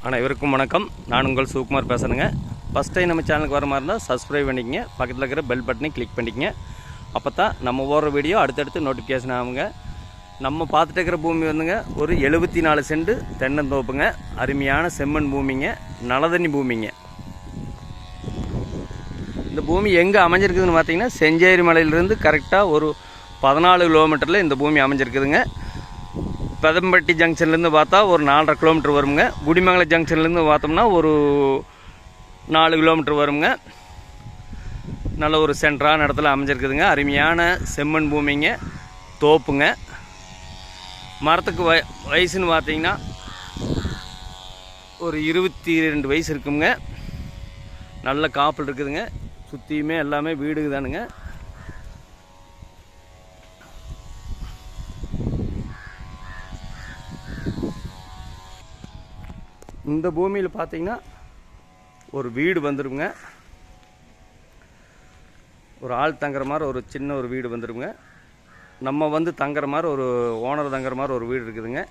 அனைவருக்கும் வணக்கம். நான் உங்கள் சுகுமார் பேசுகிறேங்க. ஃபஸ்ட் டைம் நம்ம சேனலுக்கு வர மாதிரி இருந்தால் சப்ஸ்கிரைப் பண்ணிக்கங்க, பக்கத்தில் இருக்கிற பெல் பட்டனை கிளிக் பண்ணிக்கங்க. அப்போ தான் நம்ம போடுற வீடியோ அடுத்தடுத்து நோட்டிஃபிகேஷன் ஆகுங்க. நம்ம பார்த்துட்டு இருக்கிற பூமி வந்துங்க ஒரு 74 சென்ட் தென்னந்தோப்புங்க. அருமையான செம்மண் பூமிங்க, நலதண்ணி பூமிங்க. இந்த பூமி எங்கே அமைஞ்சிருக்குதுன்னு பார்த்தீங்கன்னா செஞ்சேரி மலையிலிருந்து கரெக்டாக ஒரு 14 கிலோமீட்டரில் இந்த பூமி அமைஞ்சிருக்குதுங்க. பெதம்பட்டி ஜங்ஷன்லேருந்து பார்த்தா ஒரு 4.5 கிலோமீட்டர் வருங்க. குடிமங்கலம் ஜங்ஷன்லேருந்து பார்த்தோம்னா ஒரு 4 கிலோமீட்டர் வருங்க. நல்ல ஒரு சென்டரான இடத்துல அமைஞ்சிருக்குதுங்க. அருமையான செம்மண் பூமிங்க, தோப்புங்க. மரத்துக்கு வயசுன்னு பார்த்தீங்கன்னா ஒரு 22 வயசு இருக்குங்க. நல்ல காப்பில் இருக்குதுங்க. சுற்றியுமே எல்லாமே வீடு தானுங்க. இந்த பூமியில் பார்த்தீங்கன்னா ஒரு வீடு வந்துடுங்க. ஒரு ஆள் தங்குற மாதிரி ஒரு சின்ன ஒரு வீடு வந்துடுங்க. நம்ம வந்து தங்குற மாதிரி ஒரு ஓனர் தங்குற மாதிரி ஒரு வீடு இருக்குதுங்க.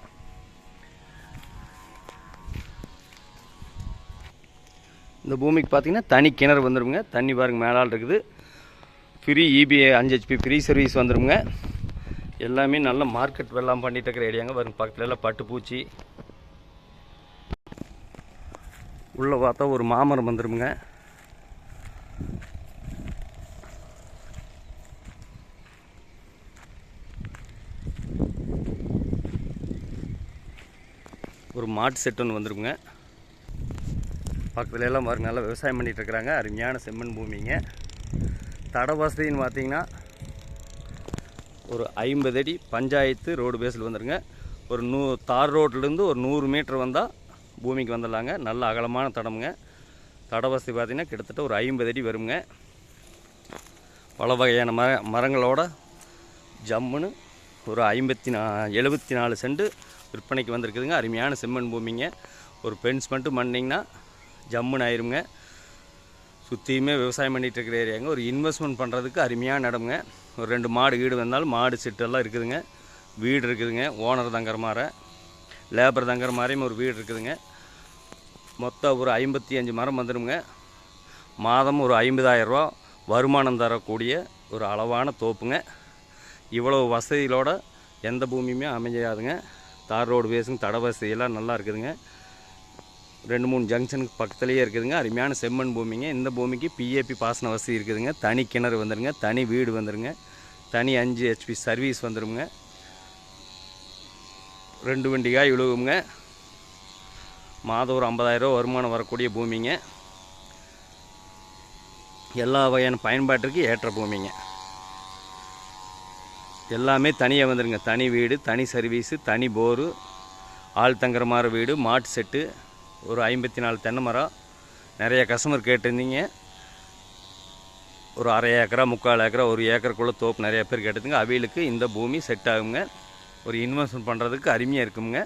இந்த பூமிக்கு பார்த்தீங்கன்னா தனி கிணறு வந்துடுங்க. தண்ணி பாருங்க மேலால் இருக்குது. Free EB 5 HP free service வந்துடுங்க. எல்லாமே நல்ல மார்க்கெட் வெள்ளாம் பண்ணிட்டு இருக்கிற ஏரியாங்க. பாருங்க பக்கத்தில் எல்லாம் பட்டுப்பூச்சி. உள்ளே பார்த்தா ஒரு மாமரம் வந்துடுங்க. ஒரு மாட்டு செட்டு ஒன்று வந்துடுங்க. பக்கத்துல எல்லாம் பாருங்க நல்லா விவசாயம் பண்ணிகிட்டு இருக்கிறாங்க. அருமையான செம்மண் பூமிங்க. தட வசதின்னு பார்த்தீங்கன்னா ஒரு 50 அடி பஞ்சாயத்து ரோடு பேஸில் வந்துடுங்க. ஒரு தார் ரோட்லேருந்து ஒரு 100 மீட்டர் வந்தால் பூமிக்கு வந்துடலாங்க. நல்ல அகலமான தடமுங்க. தட வசதி பார்த்திங்கன்னா கிட்டத்தட்ட ஒரு 50 அடி வருங்க. பல வகையான மரங்களோட ஜம்முன்னு ஒரு 74 சென்ட் விற்பனைக்கு வந்திருக்குதுங்க. அருமையான செம்மண் பூமிங்க. ஒரு பென்ஸ் மட்டும் பண்ணிங்கன்னா ஜம்முன்னு ஆயிருங்க. சுற்றியுமே விவசாயம் பண்ணிகிட்டு இருக்கிற ஏரியாங்க. ஒரு இன்வெஸ்ட்மெண்ட் பண்ணுறதுக்கு அருமையான இடமுங்க. ஒரு 2 மாடு வீடு வந்தாலும் மாடு செட்டெல்லாம் இருக்குதுங்க. வீடு இருக்குதுங்க. ஓனர் தங்குற மாதிரி, லேபர் தங்குற மாதிரியும் ஒரு வீடு இருக்குதுங்க. மொத்தம் ஒரு 55 மரம் வந்துடுங்க. மாதம் ஒரு 50,000 ரூபா வருமானம் தரக்கூடிய ஒரு அளவான தோப்புங்க. இவ்வளோ வசதிகளோட எந்த பூமியுமே அமைஞ்சாதுங்க. தார் ரோடு பேஸுங்க. தட வசதியெல்லாம் நல்லா இருக்குதுங்க. 2-3 ஜங்ஷனுக்கு பக்கத்துலேயே இருக்குதுங்க. அருமையான செம்மண் பூமிங்க. இந்த பூமிக்கு PAP பாசன வசதி இருக்குதுங்க. தனி கிணறு வந்துடுங்க. தனி வீடு வந்துடுங்க. தனி 5 HP சர்வீஸ் வந்துடுங்க. 2 வண்டி காய் விழுவுங்க. மாதம் ஒரு 50,000 ரூபா வருமானம் வரக்கூடிய பூமிங்க. எல்லா வகையான பயன்பாட்டிற்கு ஏற்ற பூமிங்க. எல்லாமே தனியாக வந்துடுங்க. தனி வீடு, தனி சர்வீஸு, தனி போரு, ஆள் தங்குற மாதிரி வீடு, மாட்டு செட்டு, ஒரு 54 தென்னை மரம். நிறைய கஸ்டமர் கேட்டிருந்தீங்க. ஒரு அரை ஏக்கரா, 3/4 ஏக்கரா, 1 ஏக்கருக்குள்ளே தோப்பு நிறைய பேர் கேட்டதுங்க. அவைகளுக்கு இந்த பூமி செட் ஆகுங்க. ஒரு இன்வெஸ்ட்மெண்ட் பண்ணுறதுக்கு அருமையாக இருக்குங்க.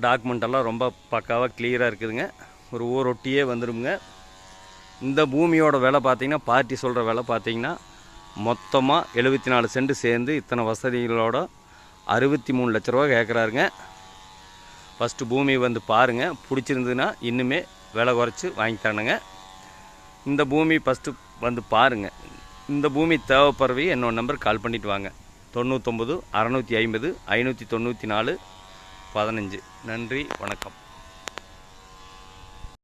டாக்குமெண்டெல்லாம் ரொம்ப பக்காவாக கிளியராக இருக்குதுங்க. ஒரு ஊரொட்டியே வந்துடுங்க. இந்த பூமியோட விலை பார்த்திங்கன்னா பார்ட்டி சொல்கிற விலை பார்த்திங்கன்னா மொத்தமாக 74 சென்ட் சேர்ந்து இத்தனை வசதிகளோட 63 லட்ச ரூபா கேட்குறாருங்க. ஃபஸ்ட்டு பூமி வந்து பாருங்கள். பிடிச்சிருந்ததுன்னா இன்னுமே விலை குறைச்சி வாங்கி தரணுங்க. இந்த பூமி ஃபஸ்ட்டு வந்து பாருங்கள். இந்த பூமி தேவைப்படுறவை என்னோட நம்பர் கால் பண்ணிவிட்டு வாங்க. 99 650 594 15. நன்றி, வணக்கம்.